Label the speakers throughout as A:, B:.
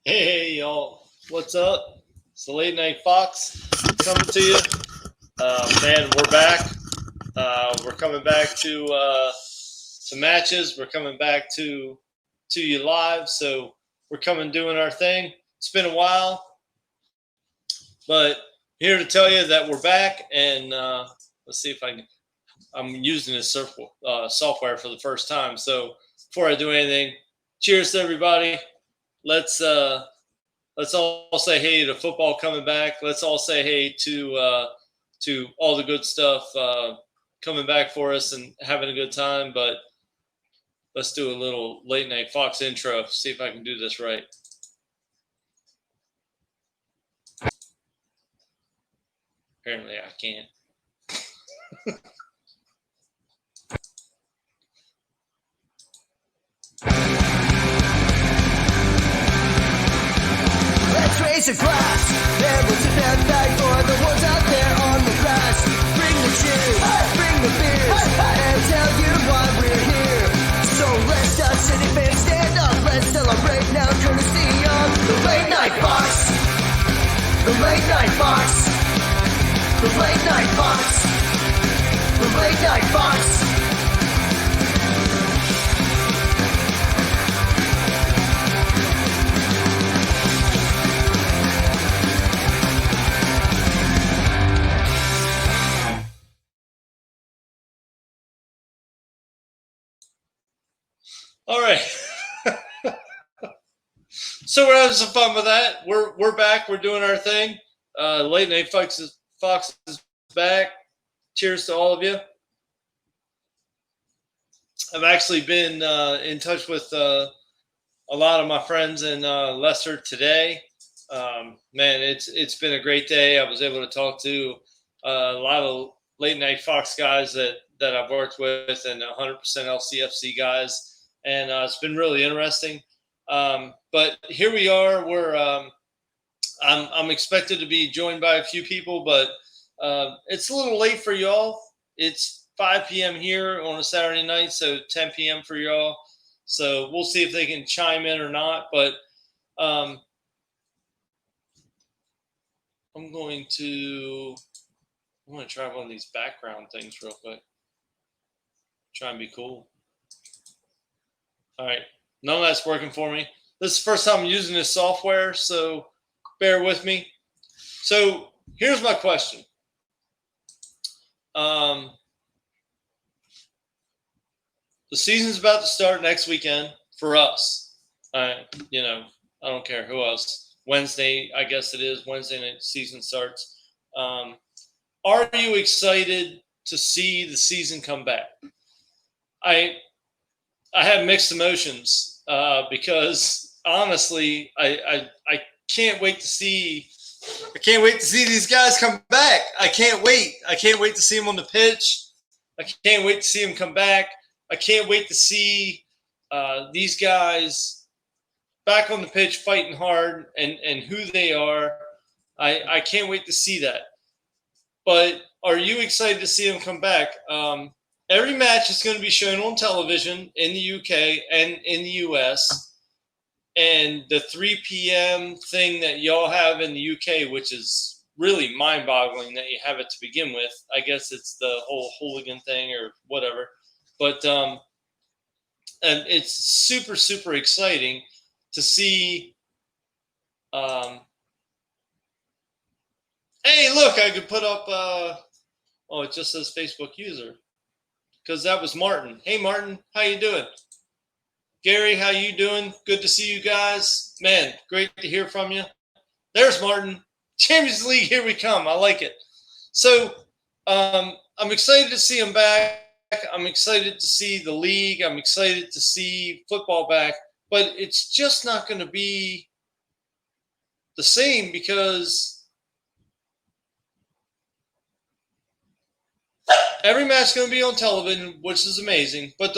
A: Hey, y'all. What's up? It's the Late Night Fox coming to you. Man, we're back. We're coming back to matches. We're coming back to you live. So we're coming doing our thing. It's been a while, but here to tell you that we're back. And let's see if I can. I'm using this software for the first time. So before I do anything, cheers to everybody. Let's all say hey to football coming back. Let's all say hey to all the good stuff coming back for us and having a good time. But let's do a little Late Night Fox intro. See if I can do this right. Apparently I can't.
B: Let's raise a glass. There was a bad night for the ones out there on the grass. Bring the cheers, bring the beers, and tell you why we're here. So Leicester City fans, stand up. Let's celebrate now, courtesy of the Late Night Fox. The Late Night Fox. The Late Night Fox. The Late Night Fox.
A: All right. So we're having some fun with that. We're back. We're doing our thing. Late Night Fox is back. Cheers to all of you. I've actually been in touch with a lot of my friends in Leicester today. Man, it's been a great day. I was able to talk to a lot of Late Night Fox guys that I've worked with and 100% LCFC guys. And it's been really interesting. But here we are. I'm expected to be joined by a few people, but it's a little late for y'all. It's 5 p.m. here on a Saturday night, so 10 p.m. for y'all. So we'll see if they can chime in or not. But I'm going to try one of these background things real quick. Try and be cool. All right. None of that's working for me. This is the first time I'm using this software, so bear with me. So here's my question. The season's about to start next weekend for us. I don't care who else. Wednesday, I guess it is. Wednesday night season starts. Are you excited to see the season come back? I have mixed emotions because honestly, I can't wait to see. I can't wait to see these guys come back. I can't wait. I can't wait to see them on the pitch. I can't wait to see them come back. I can't wait to see these guys back on the pitch fighting hard and who they are. I can't wait to see that. But are you excited to see them come back? Every match is going to be shown on television in the UK and in the US. And the 3 p.m. thing that y'all have in the UK, which is really mind-boggling that you have it to begin with. I guess it's the whole hooligan thing or whatever. But and it's super, super exciting to see. Hey, look, I could put up. It just says Facebook user. Because that was Martin. Hey, Martin, how you doing? Gary, how you doing? Good to see you guys. Man, great to hear from you. There's Martin. Champions League, here we come. I like it. So I'm excited to see him back. I'm excited to see the league. I'm excited to see football back. But it's just not going to be the same because every match is going to be on television, which is amazing. But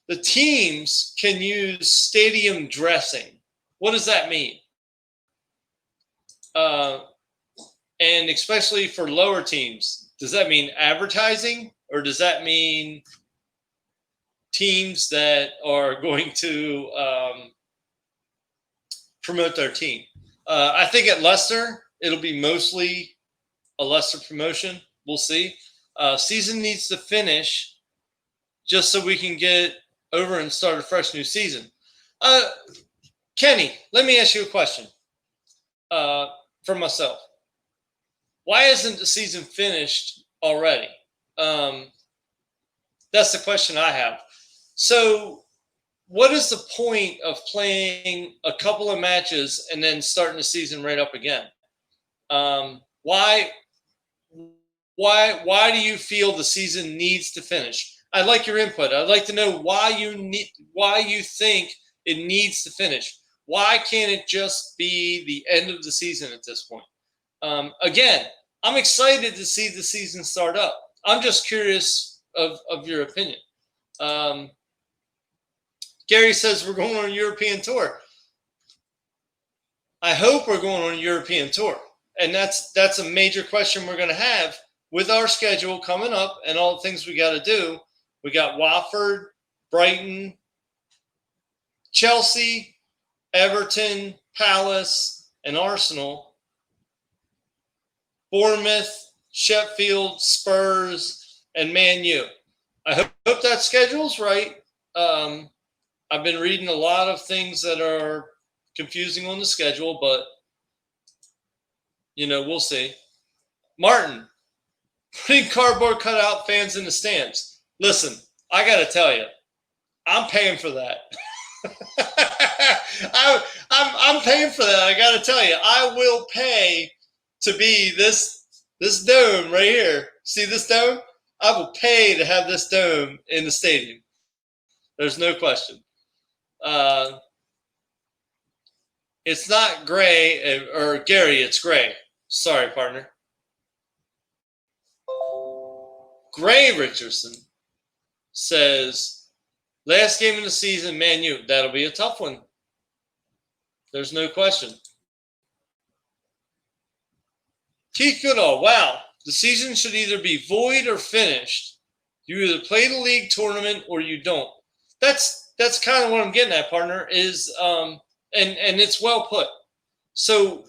A: the teams can use stadium dressing. What does that mean? And especially for lower teams, does that mean advertising or does that mean teams that are going to promote their team. I think at Leicester, it'll be mostly a Leicester promotion. We'll see. Season needs to finish just so we can get over and start a fresh new season. Kenny, let me ask you a question for myself. Why isn't the season finished already? That's the question I have. So what is the point of playing a couple of matches and then starting the season right up again? Why do you feel the season needs to finish? I'd like your input. I'd like to know why you think it needs to finish. Why can't it just be the end of the season at this point? Again, I'm excited to see the season start up. I'm just curious of your opinion. Gary says we're going on a European tour. I hope we're going on a European tour. And that's a major question we're going to have with our schedule coming up and all the things we got to do. We got Watford, Brighton, Chelsea, Everton, Palace, and Arsenal, Bournemouth, Sheffield, Spurs, and Man U. I hope that schedule's right. I've been reading a lot of things that are confusing on the schedule, but, we'll see. Martin, putting cardboard cutout fans in the stands. Listen, I got to tell you, I'm paying for that. I'm paying for that. I got to tell you, I will pay to be this dome right here. See this dome? I will pay to have this dome in the stadium. There's no question. It's not gray, or Gary, it's gray. Sorry, partner. Gray Richardson says, last game of the season, Man U. That'll be a tough one. There's no question. Keith Goodall, wow. The season should either be void or finished. You either play the league tournament or you don't. That's kind of what I'm getting at, partner, is and it's well put. So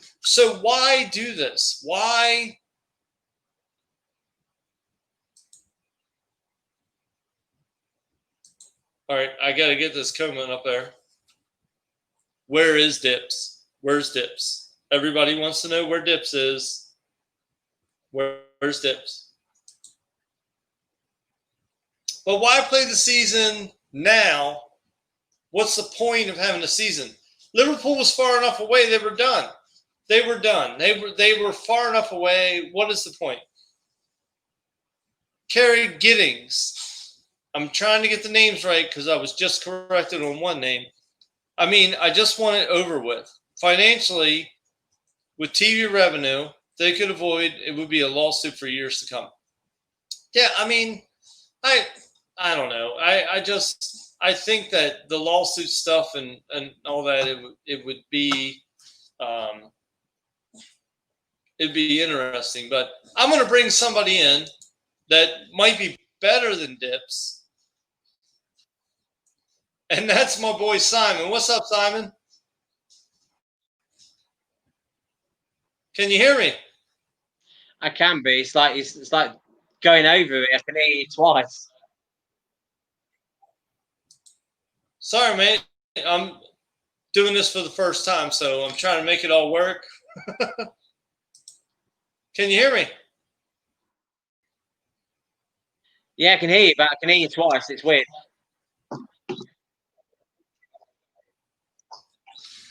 A: why do this? Why? All right, I got to get this comment up there. Where is Dips? Where's Dips? Everybody wants to know where Dips is. Where's Dips? But why play the season now? What's the point of having a season? Liverpool was far enough away. They were done. They were done. They were far enough away. What is the point? Kerry Giddings. I'm trying to get the names right because I was just corrected on one name. I mean, I just want it over with. Financially, with TV revenue, they could avoid, it would be a lawsuit for years to come. Yeah, I mean, I don't know. I think that the lawsuit stuff and all that, it would be it'd be interesting. But I'm going to bring somebody in that might be better than Dips. And that's my boy Simon. What's up, Simon? Can you hear me?
C: I can be. It's like going over it. I can hear you twice.
A: Sorry, mate. I'm doing this for the first time, so I'm trying to make it all work. Can you hear me?
C: Yeah, I can hear you, but I can hear you twice. It's weird.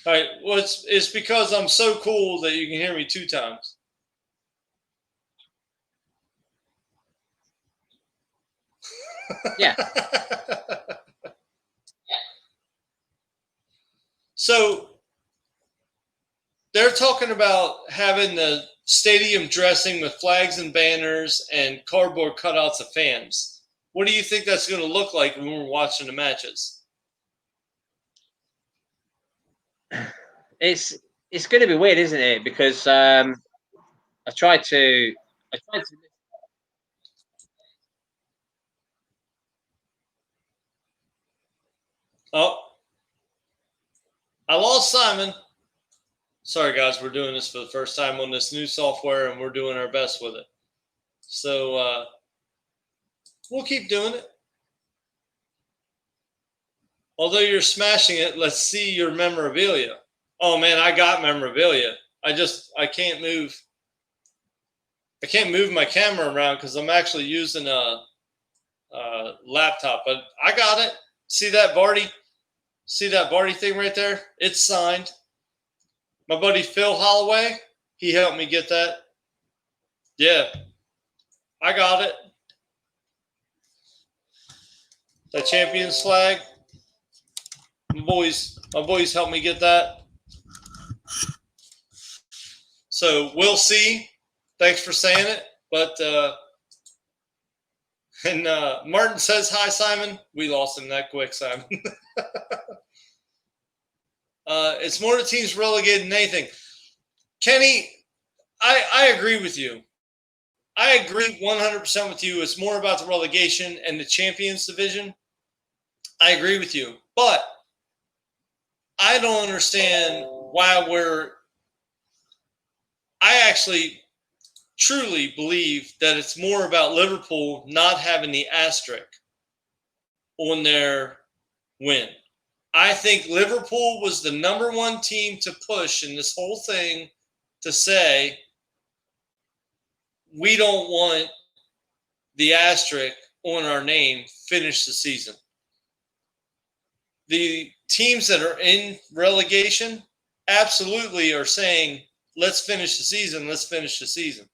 A: All right. Well, it's because I'm so cool that you can hear me 2 times.
C: Yeah.
A: So they're talking about having the stadium dressing with flags and banners and cardboard cutouts of fans. What do you think that's going to look like when we're watching the matches?
C: It's going to be weird, isn't it? Because I tried to.
A: Oh, I lost Simon. Sorry, guys, we're doing this for the first time on this new software, and we're doing our best with it. So we'll keep doing it. Although you're smashing it, let's see your memorabilia. Oh, man, I got memorabilia. I can't move. I can't move my camera around because I'm actually using a laptop. But I got it. See that Barty? See that Barty thing right there? It's signed. My buddy Phil Holloway, he helped me get that. Yeah, I got it. That Champions flag. My boys helped me get that. So we'll see. Thanks for saying it. But Martin says hi, Simon. We lost him that quick, Simon. It's more the teams relegated than anything. Kenny, I agree with you. I agree 100% with you. It's more about the relegation and the Champions Division. I agree with you. But I don't understand why I actually truly believe that it's more about Liverpool not having the asterisk on their win. I think Liverpool was the number one team to push in this whole thing to say, we don't want the asterisk on our name, finish the season. The teams that are in relegation absolutely are saying, let's finish the season, let's finish the season.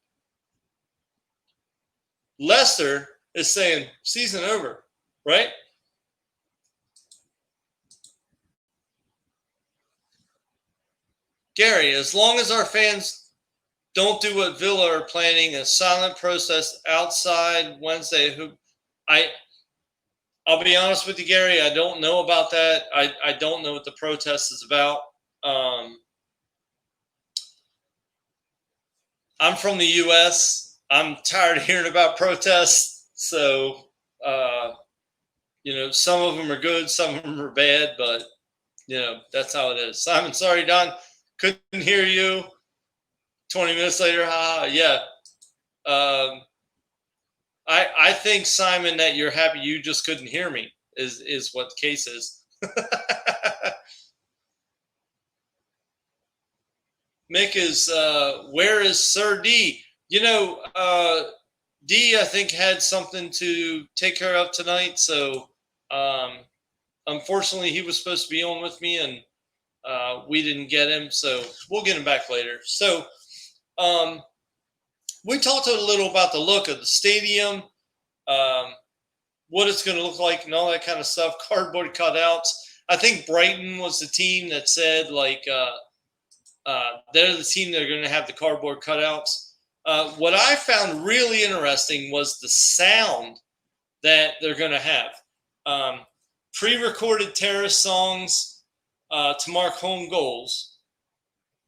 A: Leicester is saying, season over, right? Gary, as long as our fans don't do what Villa are planning, a silent protest outside Wednesday, I'll be honest with you, Gary, I don't know about that. I don't know what the protest is about. I'm from the U.S. I'm tired of hearing about protests. So, some of them are good, some of them are bad, but, that's how it is. Simon, sorry, Don, couldn't hear you. 20 minutes later, yeah. I think, Simon, that you're happy you just couldn't hear me is what the case is. Mick is, where is Sir D? D, I think, had something to take care of tonight. So, unfortunately, he was supposed to be on with me, and we didn't get him. So, we'll get him back later. So, we talked a little about the look of the stadium, what it's going to look like and all that kind of stuff, cardboard cutouts. I think Brighton was the team that said, they're the team that are going to have the cardboard cutouts. What I found really interesting was the sound that they're going to have. Pre-recorded terrace songs to mark home goals,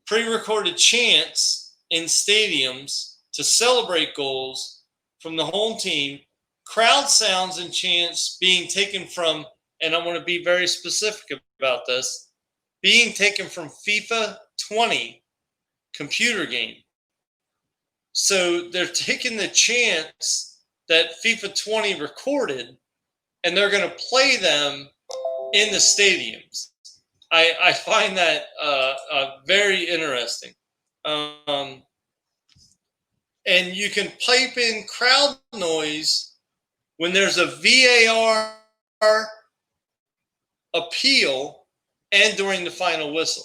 A: pre-recorded chants in stadiums to celebrate goals from the home team, crowd sounds and chants being taken from, and I want to be very specific about this, being taken from FIFA 20 computer game. So they're taking the chants that FIFA 20 recorded and they're going to play them in the stadiums. I find that very interesting. And you can pipe in crowd noise when there's a VAR appeal and during the final whistle.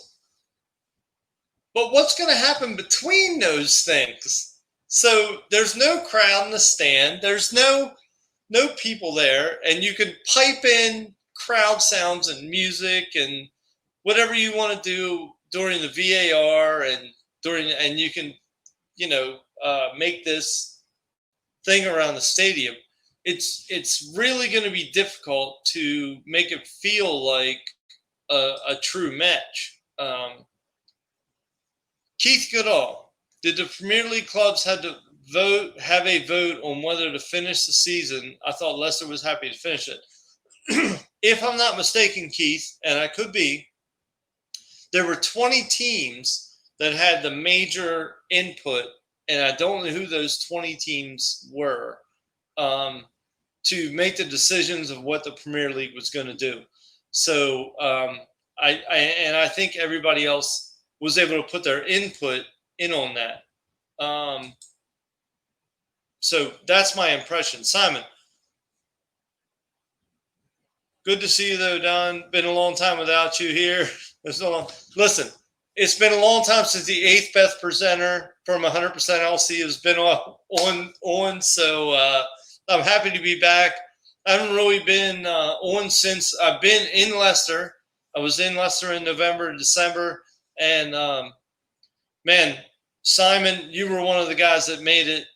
A: But what's going to happen between those things? So there's no crowd in the stand. There's no people there. And you can pipe in crowd sounds and music and whatever you want to do during the VAR and you can, make this thing around the stadium. It's really going to be difficult to make it feel like a true match. Keith Goodall, did the Premier League clubs have a vote on whether to finish the season? I thought Leicester was happy to finish it. If I'm not mistaken, Keith, and I could be, there were 20 teams that had the major input, and I don't know who those 20 teams were, to make the decisions of what the Premier League was going to do. So I think everybody else was able to put their input in on that. So that's my impression. Simon, good to see you though, Don. Been a long time without you here. Listen, it's been a long time since the 8th best presenter from 100% LC has been on. So I'm happy to be back. I haven't really been on since I've been in Leicester. I was in Leicester in November, December. And, man, Simon, you were one of the guys that made it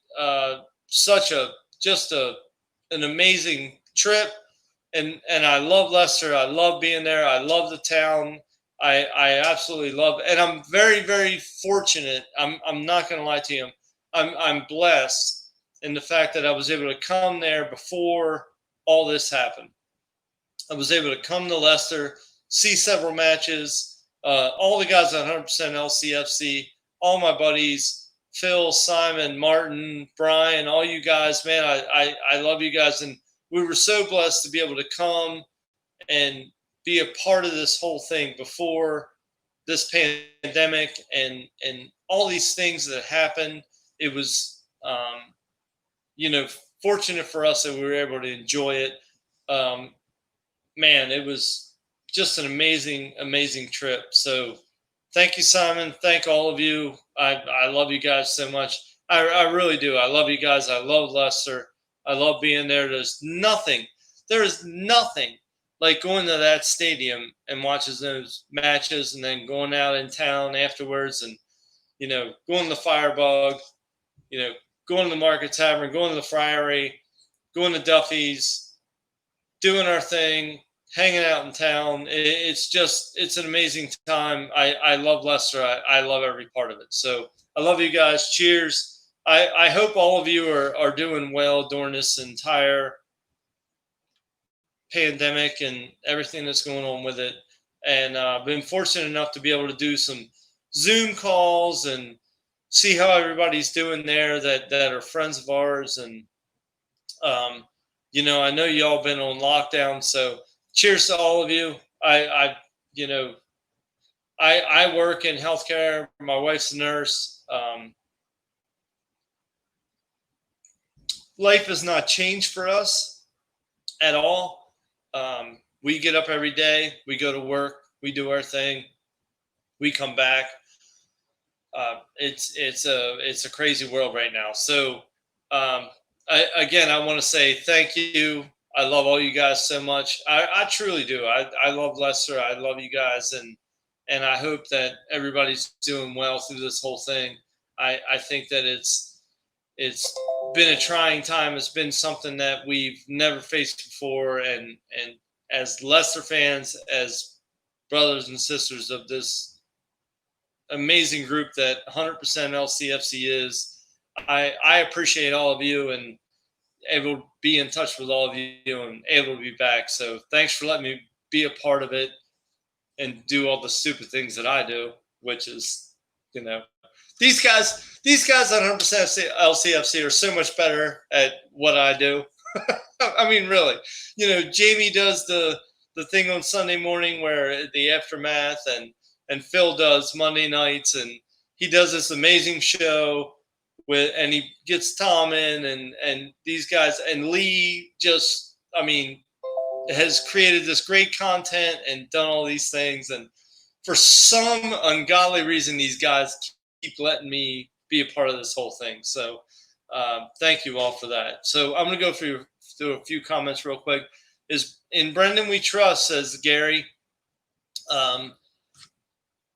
A: an amazing trip. And I love Leicester. I love being there. I love the town. I absolutely love it. And I'm very, very fortunate. I'm not going to lie to you. I'm blessed in the fact that I was able to come there before all this happened. I was able to come to Leicester, see several matches, all the guys at 100% LCFC, all my buddies, Phil, Simon, Martin, Brian, all you guys, man, I love you guys. And we were so blessed to be able to come and be a part of this whole thing before this pandemic and all these things that happened. It was, fortunate for us that we were able to enjoy it. Man, it was just an amazing, amazing trip. So thank you, Simon. Thank all of you. I love you guys so much. I really do. I love you guys. I love Leicester. I love being there. There is nothing like going to that stadium and watching those matches and then going out in town afterwards and, going to the Firebug, going to the Market Tavern, going to the Friary, going to Duffy's, doing our thing, hanging out in town. It's an amazing time. I love Leicester. I love every part of it. So I love you guys. Cheers. I hope all of you are doing well during this entire pandemic and everything that's going on with it. And I've been fortunate enough to be able to do some Zoom calls and see how everybody's doing there that are friends of ours. And, I know y'all been on lockdown. So cheers to all of you. I work in healthcare. My wife's a nurse. Life has not changed for us at all. We get up every day, we go to work, we do our thing, we come back. It's a crazy world right now. So I want to say thank you. I love all you guys so much. I truly do. I love Leicester. I love you guys, and I hope that everybody's doing well through this whole thing. I think that it's been a trying time. It's been something that we've never faced before. And as Leicester fans, as brothers and sisters of this amazing group that 100% LCFC is, I appreciate all of you and able to be in touch with all of you and able to be back. So thanks for letting me be a part of it and do all the stupid things that I do, which is, these guys at 100% LCFC are so much better at what I do. I mean, really, Jamie does the thing on Sunday morning where the aftermath and Phil does Monday nights, and he does this amazing show and he gets Tom in and these guys, and Lee just, has created this great content and done all these things. And for some ungodly reason, these guys keep letting me be a part of this whole thing. So thank you all for that. So I'm going to go through a few comments real quick. Is in Brendan We Trust, says Gary.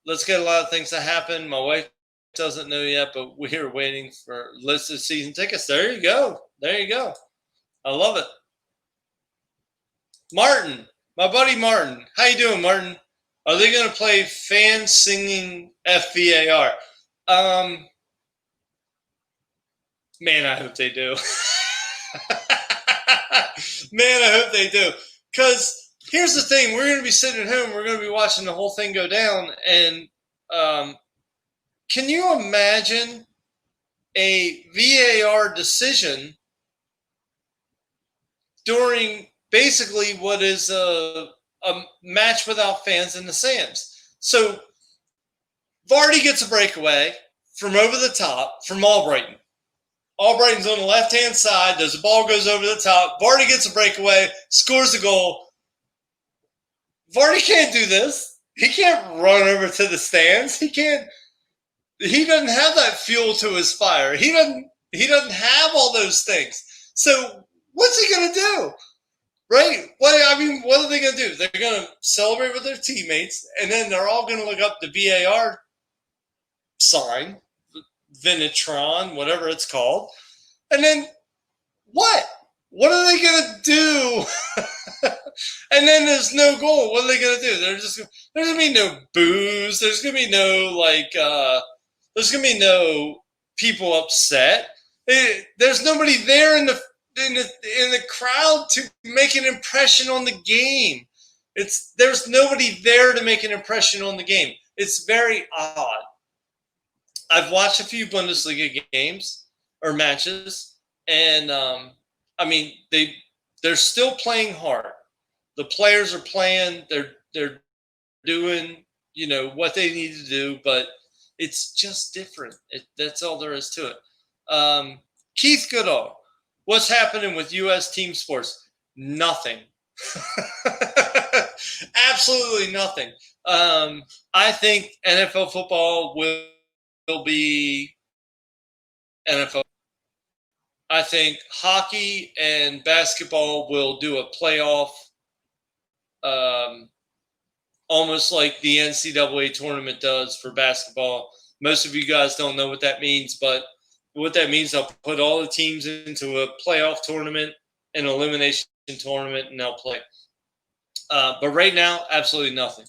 A: Let's get a lot of things to happen. My wife doesn't know yet, but we're waiting for listed season tickets. There you go. I love it. Martin, my buddy Martin. How you doing, Martin? Are they going to play fans singing FVAR? Man, I hope they do. Man, I hope they do. Because here's the thing. We're going to be sitting at home. We're going to be watching the whole thing go down. And, can you imagine a VAR decision during basically what is a match without fans in the stands? So Vardy gets a breakaway from over the top from Albrighton. Albrighton's on the left-hand side. The ball goes over the top. Vardy gets a breakaway, scores a goal. Vardy can't do this. He can't run over to the stands. He can't. He doesn't have that fuel to his fire. He doesn't have all those things. So what's he gonna do? Right? What are they gonna do? They're gonna celebrate with their teammates, and then they're all gonna look up the VAR sign, Vinatron, whatever it's called, and then what? What are they gonna do? And then there's no goal. What are they gonna do? There's gonna be no booze. There's gonna be no there's gonna be no people upset. There's nobody there in the crowd to make an impression on the game. There's nobody there to make an impression on the game. It's very odd. I've watched a few Bundesliga games or matches, and they're still playing hard. The players are playing. They're doing what they need to do, but it's just different. That's all there is to it. Keith Goodall, what's happening with U.S. team sports? Nothing. Absolutely nothing. I think NFL football will be NFL. I think hockey and basketball will do a playoff, almost like the NCAA tournament does for basketball. Most of you guys don't know what that means, but what that means, they'll put all the teams into a playoff tournament, an elimination tournament, and they'll play. But right now, absolutely nothing.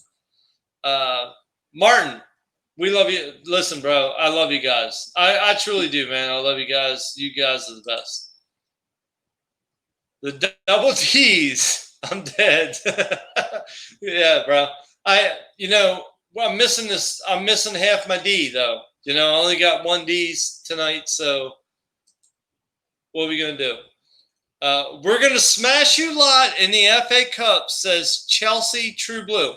A: Martin, we love you. Listen, bro, I love you guys. I truly do, man. I love you guys. You guys are the best. The double D's. I'm dead. Yeah, bro. I'm missing this. I'm missing half my D, though. I only got one D's tonight, so what are we going to do? We're going to smash you lot in the FA Cup, says Chelsea True Blue.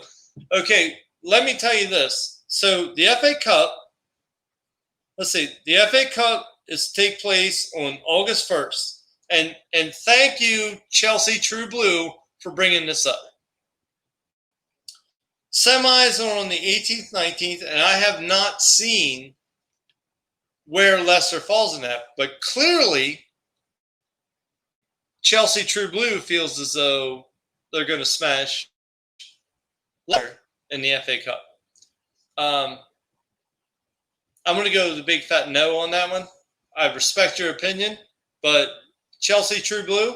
A: Okay, let me tell you this. So the FA Cup, let's see, the FA Cup is take place on August 1st. And thank you, Chelsea True Blue, for bringing this up. Semis are on the 18th, 19th, and I have not seen where Leicester falls in that. But clearly, Chelsea True Blue feels as though they're going to smash Leicester in the FA Cup. I'm going to go the big fat no on that one. I respect your opinion, but Chelsea True Blue,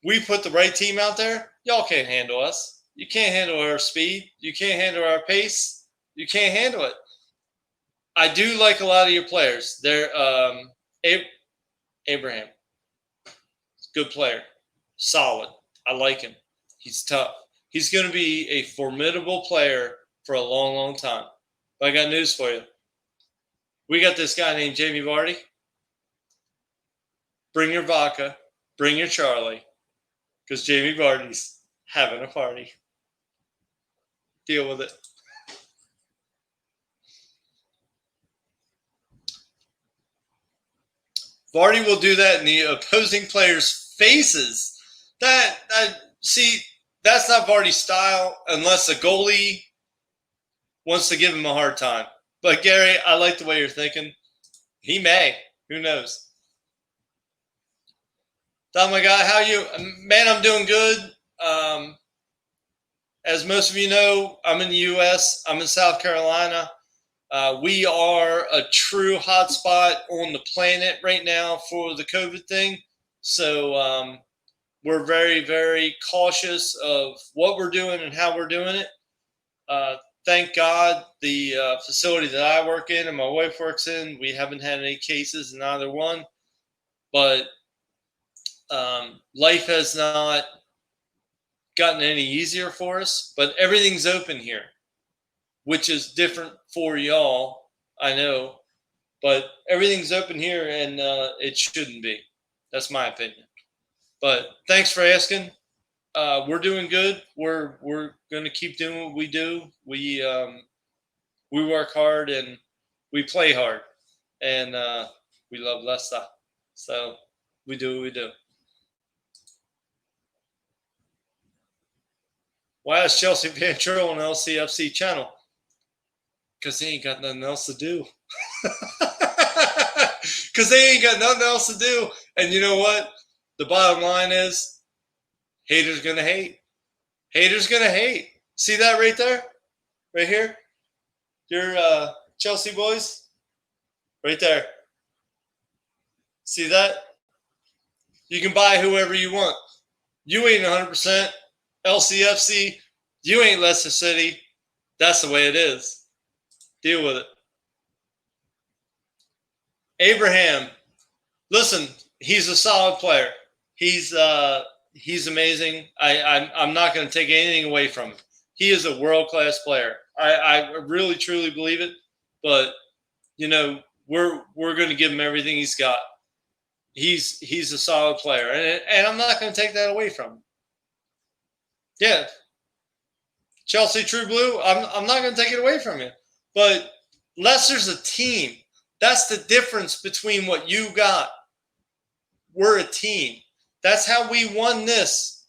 A: we put the right team out there. Y'all can't handle us. You can't handle our speed. You can't handle our pace. You can't handle it. I do like a lot of your players. They're Abraham, good player, solid. I like him. He's tough. He's going to be a formidable player for a long, long time. But I got news for you. We got this guy named Jamie Vardy. Bring your vodka. Bring your Charlie. Because Jamie Vardy's having a party. Deal with it. Vardy will do that in the opposing players' faces. See, that's not Vardy's style unless the goalie wants to give him a hard time. But Gary, I like the way you're thinking. He may. Who knows? Don, my guy, how are you? Man, I'm doing good. As most of you know, I'm in the U.S. I'm in South Carolina. We are a true hotspot on the planet right now for the COVID thing. So we're very, very cautious of what we're doing and how we're doing it. Thank God the facility that I work in and my wife works in, we haven't had any cases in either one. But life has not gotten any easier for us. But everything's open here. which is different for y'all, I know. But everything's open here, and it shouldn't be. That's my opinion. But thanks for asking. We're doing good. We're going to keep doing what we do. We work hard and we play hard, and we love lestah. So we do what we do. Why is Chelsea fan troll on LCFC channel? Because they ain't got nothing else to do. Because they ain't got nothing else to do. And you know what? The bottom line is, haters gonna hate. Haters gonna hate. See that right there? Right here? Your Chelsea boys? Right there. See that? You can buy whoever you want. You ain't 100%. LCFC, you ain't Leicester City. That's the way it is. Deal with it. Abraham, listen, he's a solid player. He's amazing. I'm not going to take anything away from him. He is a world-class player. I really, truly believe it. But, you know, we're going to give him everything he's got. He's a solid player. And I'm not going to take that away from him. Yeah. Chelsea True Blue, I'm not going to take it away from you. But Leicester's a team. That's the difference between what you got. We're a team. That's how we won this.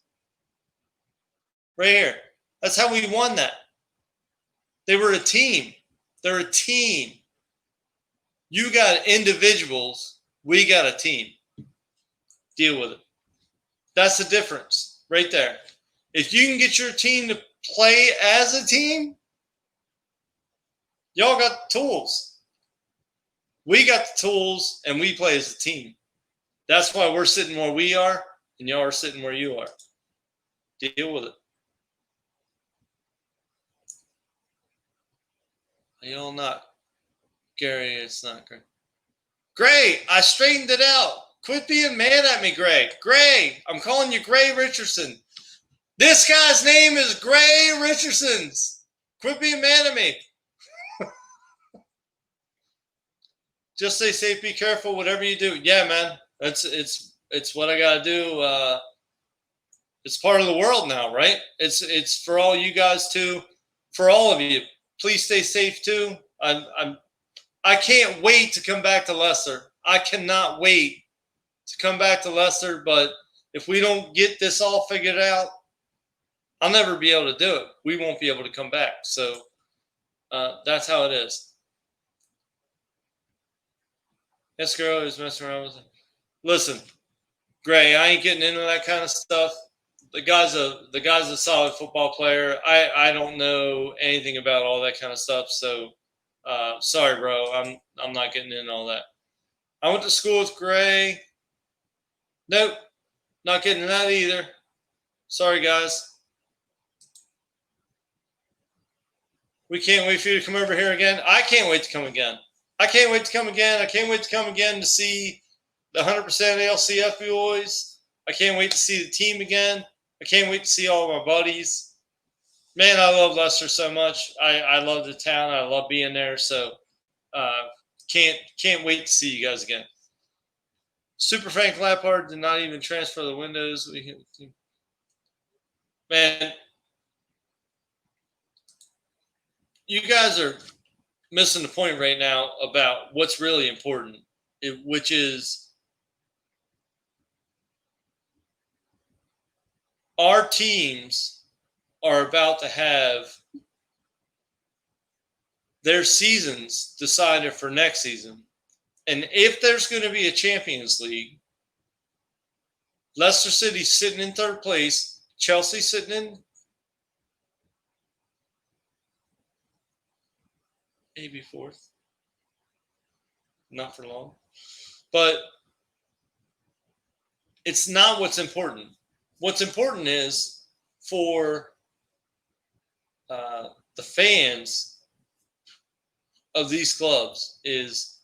A: Right here. That's how we won that. They were a team. They're a team. You got individuals. We got a team. Deal with it. That's the difference right there. If you can get your team to play as a team, y'all got the tools. We got the tools, and we play as a team. That's why we're sitting where we are, and y'all are sitting where you are. Deal with it. Y'all not. Gary, it's not great. Gray, I straightened it out. Quit being mad at me, Gray. Gray, I'm calling you Gray Richardson. This guy's name is Gray Richardson's. Quit being mad at me. Just stay safe, be careful, whatever you do. Yeah, man. It's what I gotta do. It's part of the world now, right? It's for all you guys too, for all of you. Please stay safe too. I can't wait to come back to Leicester. I cannot wait to come back to Leicester. But if we don't get this all figured out, I'll never be able to do it. We won't be able to come back. So that's how it is. This girl is messing around with it. Listen, Gray, I ain't getting into that kind of stuff. The guy's a solid football player. I don't know anything about all that kind of stuff. So sorry, bro. I'm not getting into all that. I went to school with Gray. Nope, not getting into that either. Sorry, guys. We can't wait for you to come over here again. I can't wait to come again. I can't wait to come again. I can't wait to come again to see the 100% LCF boys. I can't wait to see the team again. I can't wait to see all of my buddies. Man, I love Leicester so much. I love the town. I love being there. So can't wait to see you guys again. Super Frank Lampard did not even transfer the windows. Man, you guys are missing the point right now about what's really important, which is our teams are about to have their seasons decided for next season. And if there's going to be a Champions League, Leicester City sitting in third place, Chelsea sitting in maybe fourth. Not for long. But it's not what's important. What's important is for the fans of these clubs is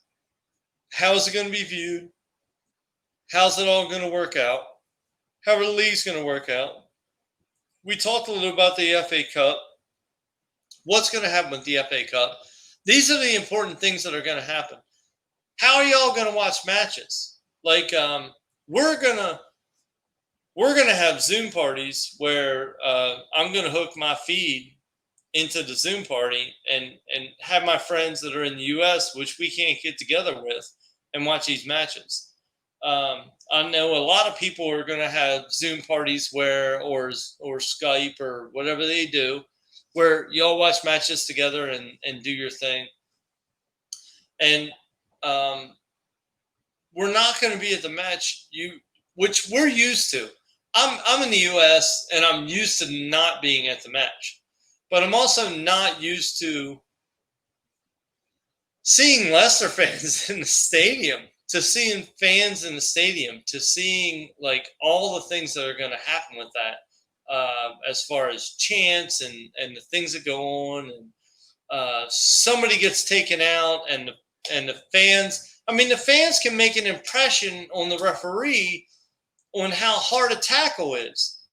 A: how is it going to be viewed? How's it all going to work out? How are the leagues going to work out? We talked a little about the FA Cup. What's going to happen with the FA Cup? These are the important things that are going to happen. How are y'all going to watch matches? Like, we're gonna have Zoom parties where I'm going to hook my feed into the Zoom party and have my friends that are in the U.S., which we can't get together with, and watch these matches. I know a lot of people are going to have Zoom parties or Skype or whatever they do, where y'all watch matches together and do your thing. And we're not going to be at the match, which we're used to. I'm in the U.S. and I'm used to not being at the match, but I'm also not used to seeing Leicester fans in the stadium, to seeing fans in the stadium, to seeing like all the things that are going to happen with that, as far as chants and the things that go on, and somebody gets taken out, and the fans. I mean, the fans can make an impression on the referee on how hard a tackle is.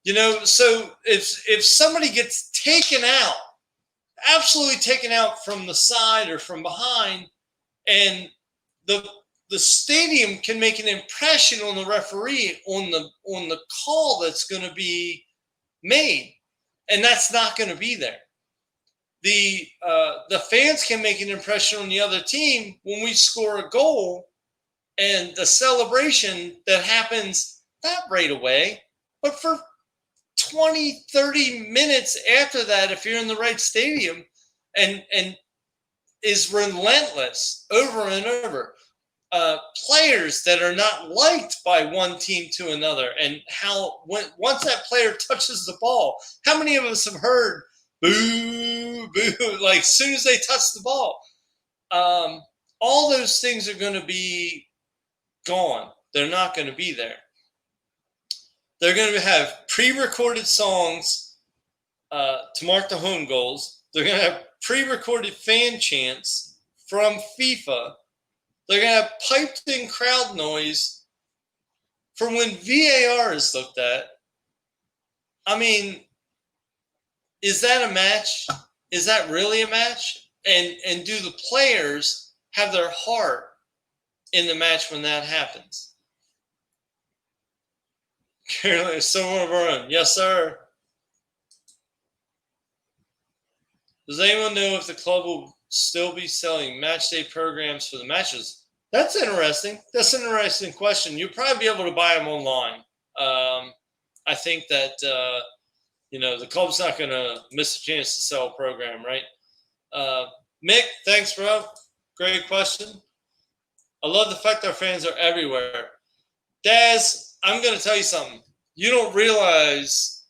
A: You know, so if somebody gets taken out, absolutely taken out from the side or from behind, and the stadium can make an impression on the referee on the call that's going to be made, and that's not going to be there. The fans can make an impression on the other team when we score a goal, and the celebration that happens not right away, but for 20, 30 minutes after that, if you're in the right stadium, and is relentless over and over. Players that are not liked by one team to another, and how once that player touches the ball, how many of us have heard boo, boo, like as soon as they touch the ball? All those things are going to be gone. They're not going to be there. They're going to have pre-recorded songs to mark the home goals. They're going to have pre-recorded fan chants from FIFA. They're going to have piped-in crowd noise from when VAR is looked at. I mean, is that a match? Is that really a match? And do the players have their heart in the match when that happens? Carolina is someone of our own. Yes, sir. Does anyone know if the club will still be selling match day programs for the matches? That's interesting. That's an interesting question. You'll probably be able to buy them online. I think that, the club's not going to miss a chance to sell a program, right? Mick, thanks, bro. Great question. I love the fact our fans are everywhere. Daz, I'm going to tell you something. You don't realize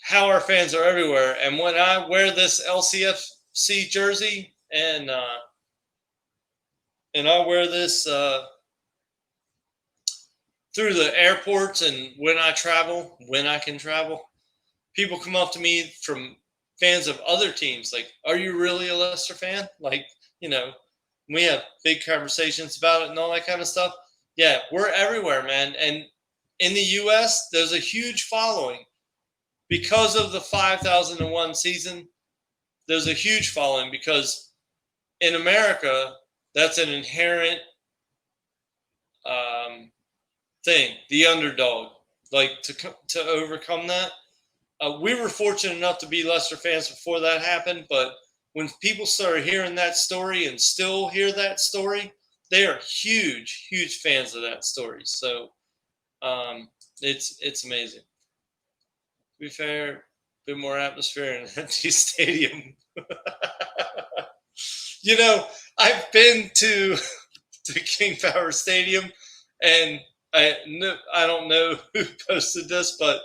A: how our fans are everywhere. And when I wear this LCFC jersey and I wear this through the airports, and when I can travel, people come up to me from fans of other teams like, are you really a Leicester fan? Like, we have big conversations about it and all that kind of stuff. Yeah, we're everywhere, man. And in the U.S., there's a huge following. Because of the 5001 season, there's a huge following because in America, that's an inherent thing, the underdog, like to overcome that. We were fortunate enough to be Leicester fans before that happened, but when people started hearing that story and still hear that story, they are huge, huge fans of that story. So it's amazing. To be fair, a bit more atmosphere in an empty stadium. I've been to King Power Stadium, and I don't know who posted this, but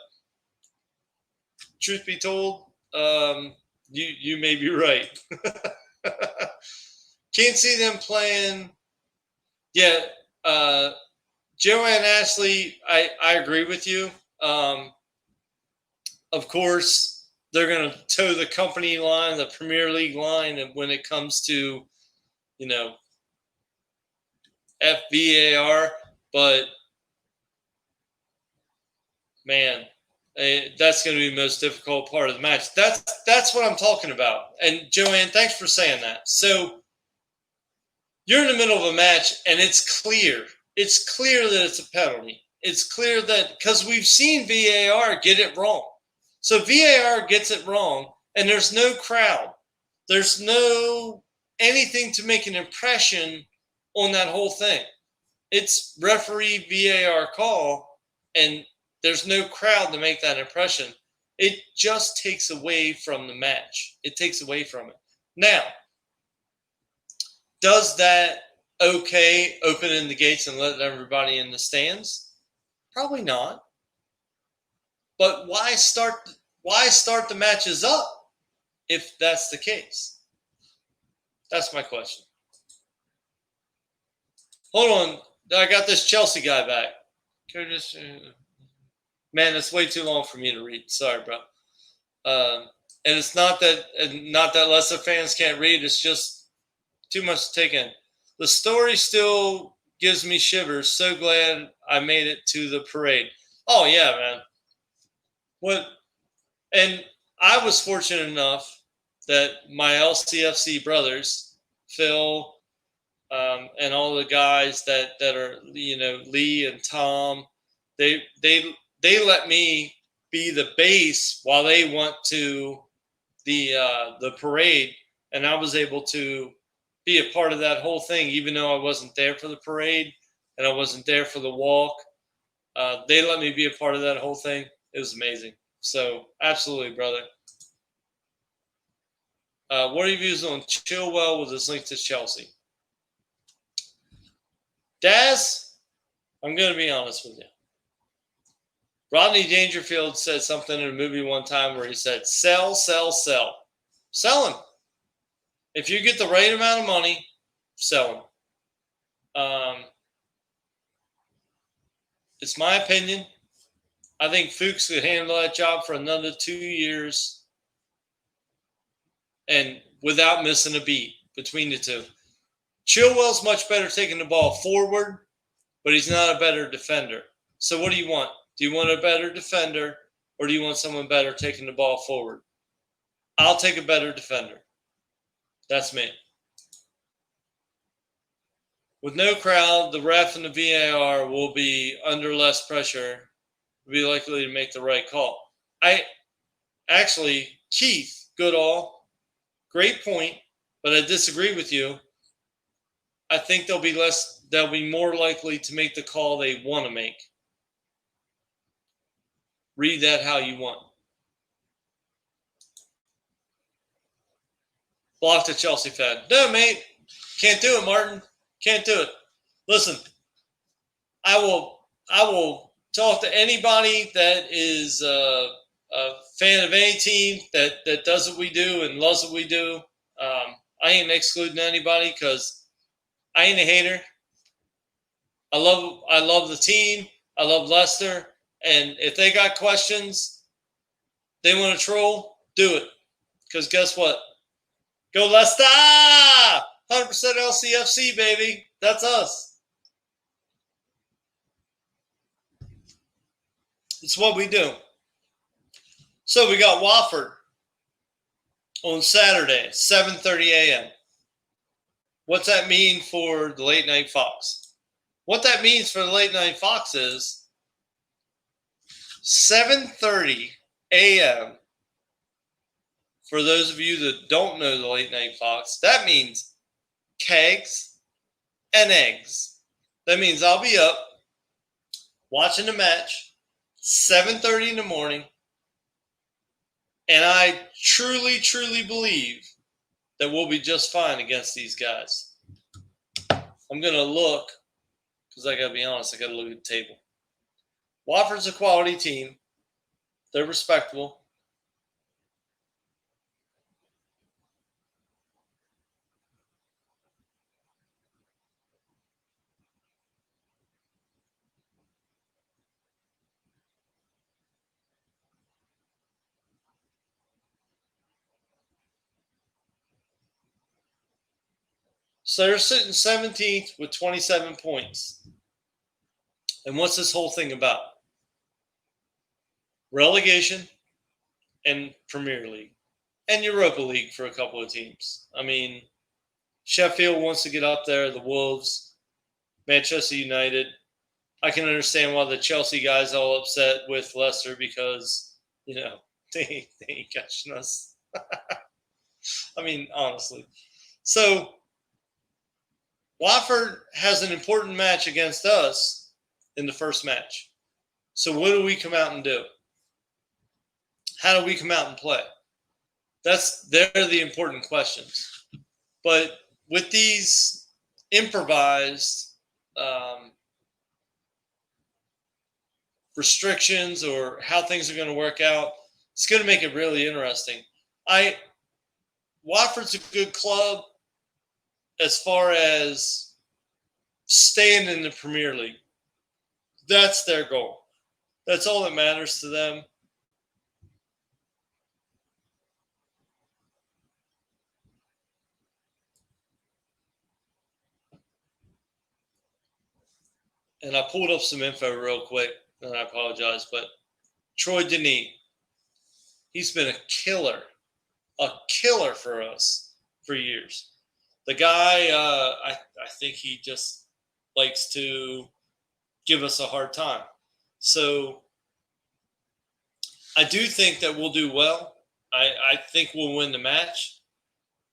A: truth be told, you may be right. Can't see them playing. Yeah, Joanne Ashley, I agree with you. Of course, they're going to toe the company line, the Premier League line, and when it comes to, FVAR. But, man, That's going to be the most difficult part of the match. That's what I'm talking about. And Joanne, thanks for saying that. So you're in the middle of a match, and it's clear. It's clear that it's a penalty. It's clear that because we've seen VAR get it wrong. So VAR gets it wrong, and there's no crowd. There's no anything to make an impression on that whole thing. It's referee VAR call, and there's no crowd to make that impression. It just takes away from the match. It takes away from it. Now, does that opening the gates and letting everybody in the stands? Probably not. But why start the matches up if that's the case? That's my question. Hold on. I got this Chelsea guy back. Curtis, man, that's way too long for me to read. Sorry, bro. And it's not that Leicester fans can't read. It's just too much to take in. The story still gives me shivers. So glad I made it to the parade. Oh yeah, man. What? And I was fortunate enough that my LCFC brothers, Phil, and all the guys that are, Lee and Tom, they let me be the base while they went to the parade, and I was able to be a part of that whole thing, even though I wasn't there for the parade and I wasn't there for the walk. They let me be a part of that whole thing. It was amazing. So absolutely, brother. What are your views on Chilwell with his link to Chelsea? Daz, I'm going to be honest with you. Rodney Dangerfield said something in a movie one time where he said, sell, sell, sell. Sell him. If you get the right amount of money, sell him. It's my opinion. I think Fuchs could handle that job for another 2 years and without missing a beat between the two. Chilwell's much better taking the ball forward, but he's not a better defender. So what do you want? Do you want a better defender, or do you want someone better taking the ball forward? I'll take a better defender. That's me. With no crowd, the ref and the VAR will be under less pressure, will be likely to make the right call. Keith Goodall, great point, but I disagree with you. I think they'll be more likely to make the call they want to make. Read that how you want. Block the Chelsea fan. No, mate. Can't do it, Martin. Can't do it. Listen, I will talk to anybody that is a fan of any team that does what we do and loves what we do. I ain't excluding anybody because I ain't a hater. I love the team. I love Leicester. And if they got questions, they want to troll, do it. Because guess what? Go Leicester! 100% LCFC, baby. That's us. It's what we do. So we got Watford on Saturday, 7:30 a.m. What's that mean for the Late Night Fox? What that means for the Late Night Fox is 7:30 a.m. For those of you that don't know the Late Night Fox, that means kegs and eggs. That means I'll be up watching the match 7:30 in the morning, and I truly, truly believe that we'll be just fine against these guys. I'm going to look, because I got to be honest, I got to look at the table. Watford's a quality team. They're respectable. So they're sitting 17th with 27 points. And what's this whole thing about? relegation and Premier League and Europa League for a couple of teams. I mean, Sheffield wants to get up there, the Wolves, Manchester United. I can understand why the Chelsea guys all upset with Leicester because, they ain't catching us. I mean, honestly. So Watford has an important match against us in the first match. So what do we come out and do? How do we come out and play? They're the important questions. But with these improvised restrictions or how things are going to work out, it's going to make it really interesting. Watford's a good club as far as staying in the Premier League. That's their goal. That's all that matters to them. And I pulled up some info real quick, and I apologize, but Troy Denis, he's been a killer for us for years. The guy, I think he just likes to give us a hard time. So I do think that we'll do well. I think we'll win the match,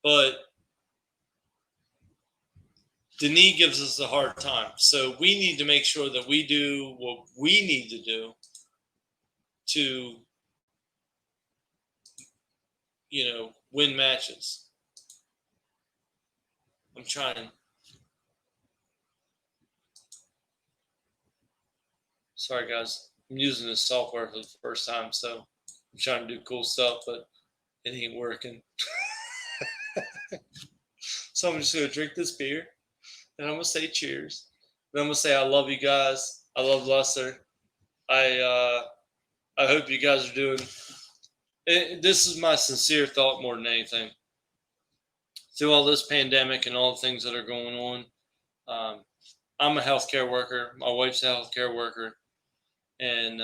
A: but Denis gives us a hard time. So we need to make sure that we do what we need to do to, win matches. I'm trying. Sorry, guys. I'm using this software for the first time, so I'm trying to do cool stuff, but it ain't working. So I'm just going to drink this beer, and I'm going to say cheers. And I'm going to say I love you guys. I love Leicester. I hope you guys are doing – this is my sincere thought more than anything. Through all this pandemic and all the things that are going on, I'm a healthcare worker. My wife's a healthcare worker. And,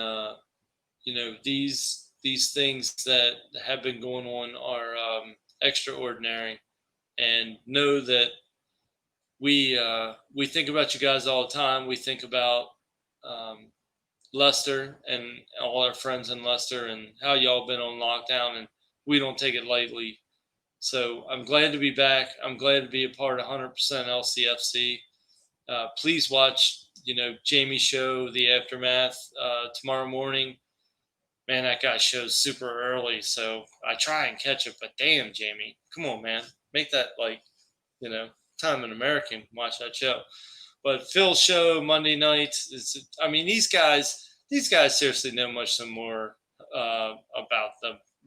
A: these things that have been going on are extraordinary. And know that we think about you guys all the time. We think about Leicester and all our friends in Leicester and how y'all been on lockdown, and we don't take it lightly. So I'm glad to be back. I'm glad to be a part of 100% LCFC. Please watch, Jamie's show, The Aftermath, tomorrow morning. Man, that guy shows super early, so I try and catch it. But damn, Jamie, come on, man, make that time in America and watch that show. But Phil's show Monday nights these guys seriously know much more about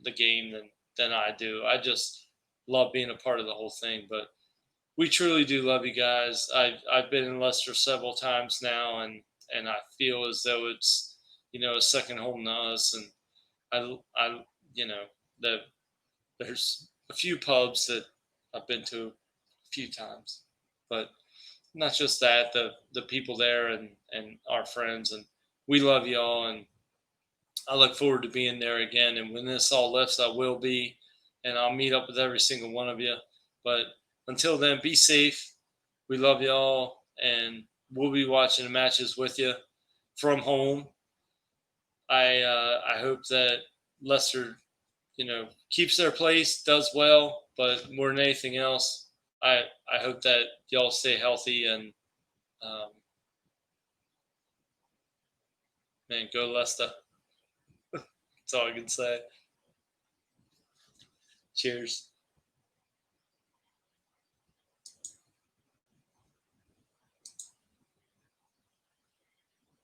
A: the game than I do. I just love being a part of the whole thing. But we truly do love you guys. I've been in Leicester several times now, and I feel as though it's a second home to us. And I there's a few pubs that I've been to a few times, but not just that, the people there and our friends, and we love y'all, and I look forward to being there again. And when this all lifts, I will be, and I'll meet up with every single one of you. But until then, be safe. We love y'all, and we'll be watching the matches with you from home. I hope that Leicester, keeps their place, does well, but more than anything else, I hope that y'all stay healthy and man, go Leicester. That's all I can say. Cheers.